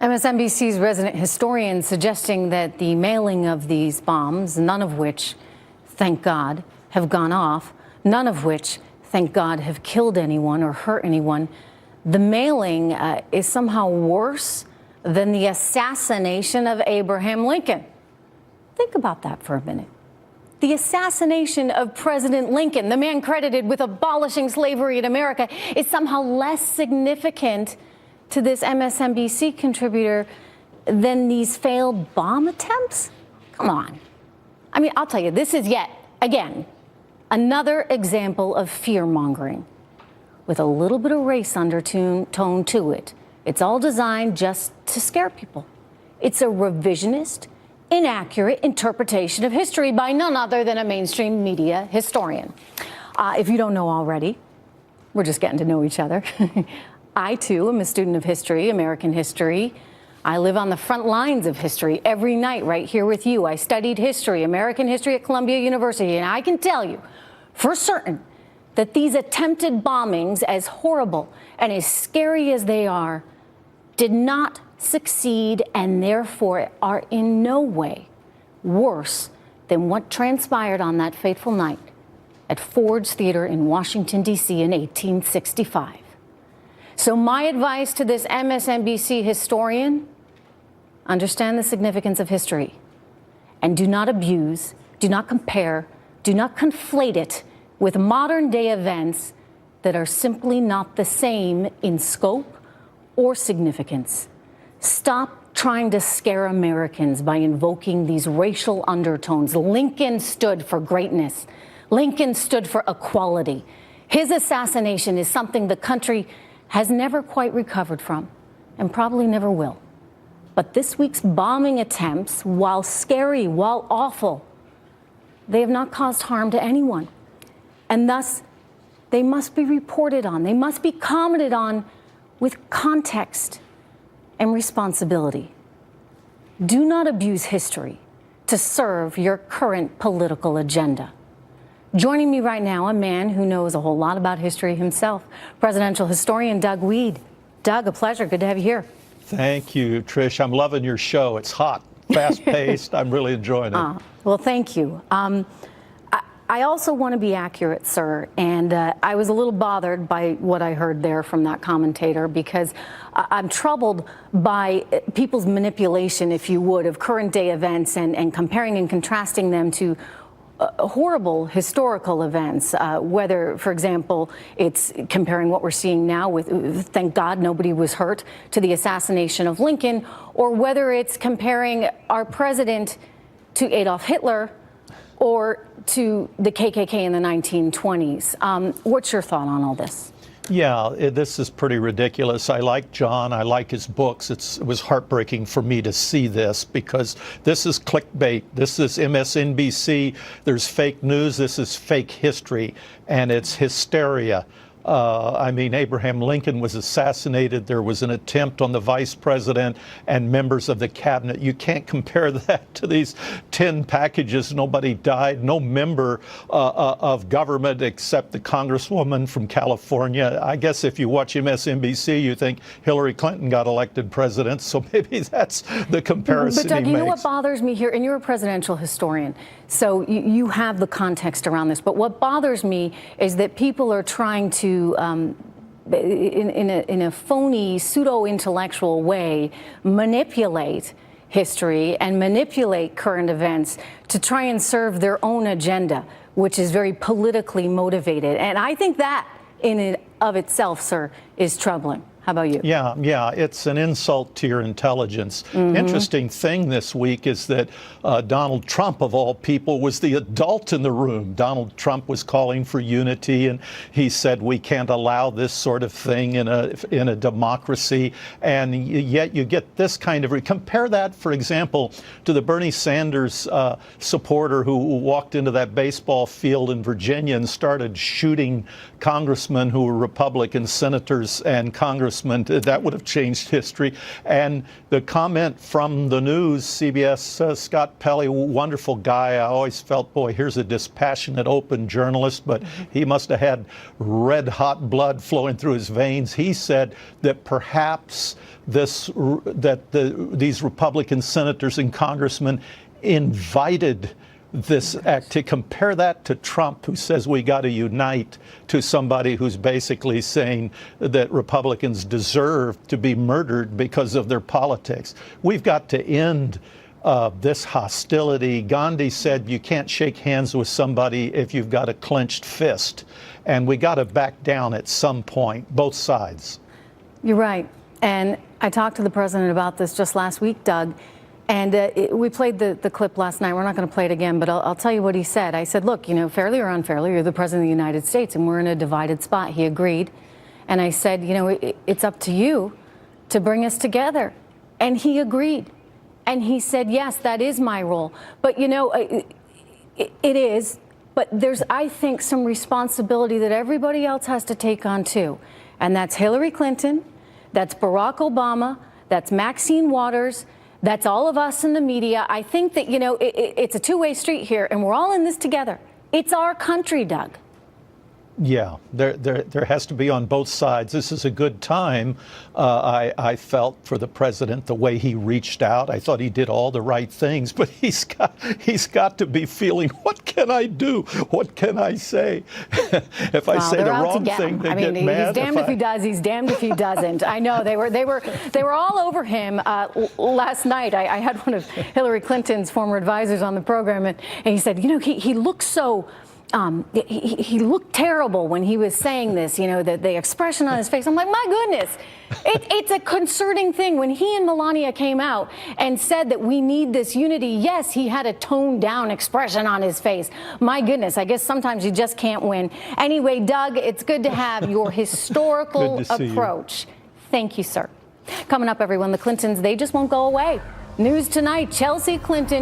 MSNBC's resident historian suggesting that the mailing of these bombs, none of which, thank God, have gone off, none of which, thank God, have killed anyone or hurt anyone, the mailing is somehow worse than the assassination of Abraham Lincoln. Think about that for a minute. The assassination of President Lincoln, the man credited with abolishing slavery in America, is somehow less significant to this MSNBC contributor than these failed bomb attempts? Come on. I mean, I'll tell you, this is yet, again, another example of fear-mongering with a little bit of race undertone to it. It's all designed just to scare people. It's a revisionist, inaccurate interpretation of history by none other than a mainstream media historian. If you don't know already, we're just getting to know each other. I, too, am a student of history, American history. I live on the front lines of history every night right here with you. I studied history, American history at Columbia University, and I can tell you for certain that these attempted bombings, as horrible and as scary as they are, did not succeed and therefore are in no way worse than what transpired on that fateful night at Ford's Theater in Washington, D.C. in 1865. So my advice to this MSNBC historian, understand the significance of history and do not abuse, do not compare, do not conflate it with modern day events that are simply not the same in scope or significance. Stop trying to scare Americans by invoking these racial undertones. Lincoln stood for greatness. Lincoln stood for equality. His assassination is something the country has never quite recovered from and probably never will. But this week's bombing attempts, while scary, while awful, they have not caused harm to anyone. And thus, they must be reported on. They must be commented on with context and responsibility. Do not abuse history to serve your current political agenda. Joining me right now, a man who knows a whole lot about history himself, presidential historian Doug Wead. Doug, a pleasure. Good to have you here. Thank you, Trish. I'm loving your show. It's hot, fast-paced. I'm really enjoying it. Well, thank you. I also want to be accurate, sir, and I was a little bothered by what I heard there from that commentator because I'm troubled by people's manipulation, if you would, of current day events and comparing and contrasting them to horrible historical events, whether, for example, it's comparing what we're seeing now with, thank God nobody was hurt, to the assassination of Lincoln, or whether it's comparing our president to Adolf Hitler or to the KKK in the 1920s. What's your thought on all this? Yeah, this is pretty ridiculous. I like Jon. I like his books. It was heartbreaking for me to see this because this is clickbait. This is MSNBC. There's fake news. This is fake history, and it's hysteria. I mean, Abraham Lincoln was assassinated. There was an attempt on the vice president and members of the cabinet. You can't compare that to these 10 packages. Nobody died. No member of government except the congresswoman from California. I guess if you watch MSNBC, you think Hillary Clinton got elected president. So maybe that's the comparison But Doug, he you know makes. what bothers me here? And you're a presidential historian, so you have the context around this. But what bothers me is that people are trying to in a phony, pseudo-intellectual way, manipulate history and manipulate current events to try and serve their own agenda, which is very politically motivated. And I think that, in and of itself, sir, is troubling. How about you? Yeah, it's an insult to your intelligence. Interesting thing this week is that Donald Trump, of all people, was the adult in the room. Donald Trump was calling for unity, and he said we can't allow this sort of thing in a democracy. And yet you get this kind of compare that, for example, to the Bernie Sanders supporter who walked into that baseball field in Virginia and started shooting congressmen who were Republican senators and Congress congressman. That would have changed history. And the comment from the news, CBS, Scott Pelley, wonderful guy. I always felt, boy, here's a dispassionate, open journalist, but he must have had red hot blood flowing through his veins. He said that perhaps these Republican senators and congressmen invited this act. To compare that to Trump, who says we got to unite, to somebody who's basically saying that Republicans deserve to be murdered because of their politics. We've got to end this hostility. Gandhi said you can't shake hands with somebody if you've got a clenched fist. And we got to back down at some point, both sides. You're right. And I talked to the president about this just last week, Doug. And we played the clip last night. We're not going to play it again, but I'll tell you what he said. I said, look, you know, fairly or unfairly, you're the president of the United States, and we're in a divided spot. He agreed. And I said, you know, it's up to you to bring us together. And he agreed. And he said, yes, that is my role. But, you know, it is. But there's, I think, some responsibility that everybody else has to take on, too. And that's Hillary Clinton. That's Barack Obama. That's Maxine Waters. That's all of us in the media. I think that, you know, it's a two-way street here, and we're all in this together. It's our country, Doug. Yeah, there has to be on both sides. This is a good time, I felt, for the president, the way he reached out. I thought he did all the right things, but he's got to be feeling, what can I do? What can I say? If I say the wrong thing, they get mad. He's damned if he does. He's damned if he doesn't. I know they were all over him last night. I had one of Hillary Clinton's former advisors on the program, and he said, you know, he looks so. He looked terrible when he was saying this, you know, the expression on his face. I'm like, my goodness, it's a concerning thing. When he and Melania came out and said that we need this unity, yes, he had a toned down expression on his face. My goodness, I guess sometimes you just can't win. Anyway, Doug, it's good to have your historical approach. Thank you, sir. Coming up, everyone, the Clintons, they just won't go away. News tonight, Chelsea Clinton.